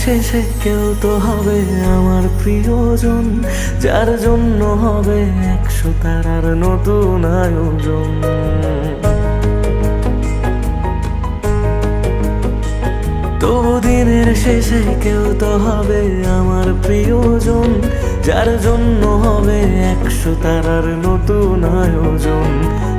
শেষে কেউ তো হবে আমার প্রিয়জন, যার জন্য হবে 100 তারার নতুন আয়োজন। তবু দিনের শেষে কেউ তো হবে আমার প্রিয়জন, যার জন্য হবে 100 তারার নতুন আয়োজন।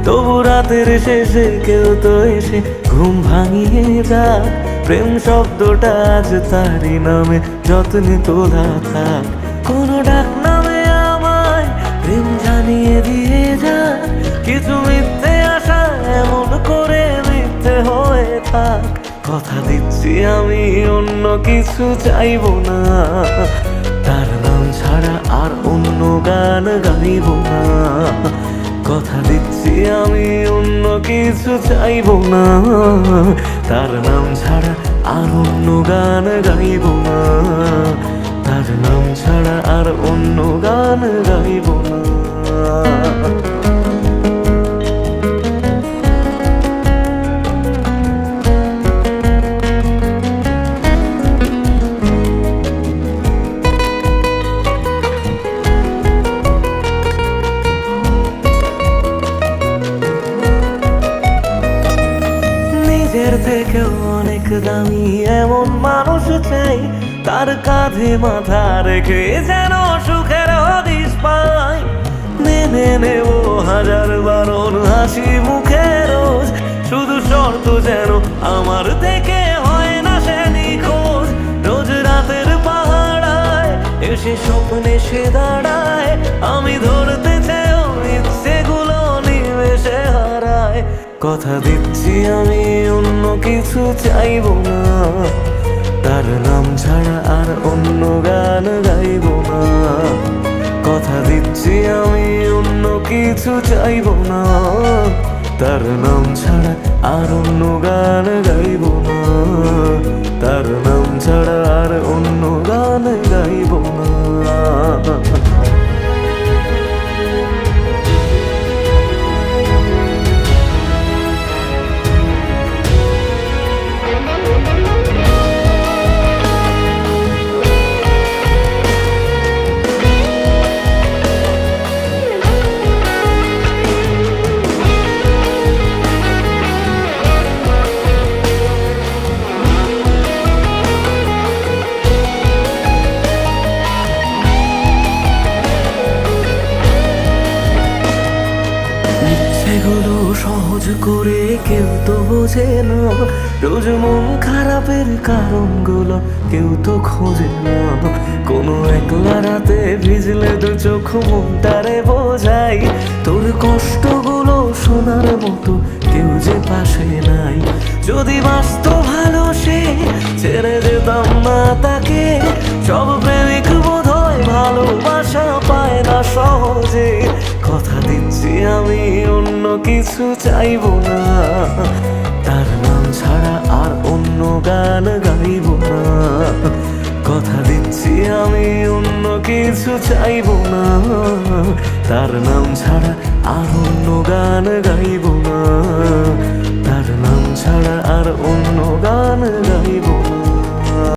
তবু রাতের শেষে কেউ তো এসে ঘুম ভাঙিয়ে যাক, প্রেম শব্দটা আজ তারই নামে যত্নে তোলা থাক। কোনো ডাক নামে আমায় প্রেম জানিয়ে দিয়ে যাক, কিছু মিথ্যে আশা এমন করে মিথ্যে হয়ে থাক। কথা দিচ্ছি আমি অন্য কিছু চাইবো না, তার নাম ছাড়া আর অন্য গান গাইব না। কথা দিচ্ছি আমি অন্য কিছু চাইবো না, তার নাম ছাড়া আর অন্য গান গাইব না। তার নাম ছাড়া আর অন্য গান গাইব না। নিজের থেকেও অনেক দামি এমন মানুষ চাই, তার কাঁধে মাথা রেখে যেন সুখের হদিশ পাই। মেনে নেব হাজার বারণ হাসি মুখে রোজ, শুধু শর্ত যেন আমার থেকে হয় না সে নিখোঁজ। রোজ রাতের পাহাড়ায় এসে স্বপ্নে সে দাঁড়ায়, আমি ধরতে চেয়েও ইচ্ছেগুলো নিমেষে হারায়। কথা দিচ্ছি আমি অন্য কিছু চাইবো না, তার নাম ছাড়া আর অন্য গান গাইব না। কথা দিচ্ছি আমি অন্য কিছু চাইবো না, তার নাম ছাড়া আর অন্য গান গাইব না। তার নাম ছাড়া আর অন্য গান গাইব না। এগুলো সহজ করে কেউ তো বোঝে না, রোজ মন খারাপের কারণগুলো কেউ তো খোঁজে না। কোনো একলা রাতে ভিজলে দু চোখ মনটারে বোঝাই, তোর কষ্টগুলো শোনার মতো কেউ যে পাশে নাই। যদি বাঁচত ভালো সে ছেড়ে যেতাম না তাকে, সব প্রেমিক বোধ হয় ভালোবাসা পায় না সহজে। কথা দিচ্ছি আমি অন্য কিছু চাইবো না, তার নাম ছাড়া আর অন্য গান গাইব না। কথা দিচ্ছি আমি অন্য কিছু চাইবো না, তার নাম ছাড়া আর অন্য গান গাইব না।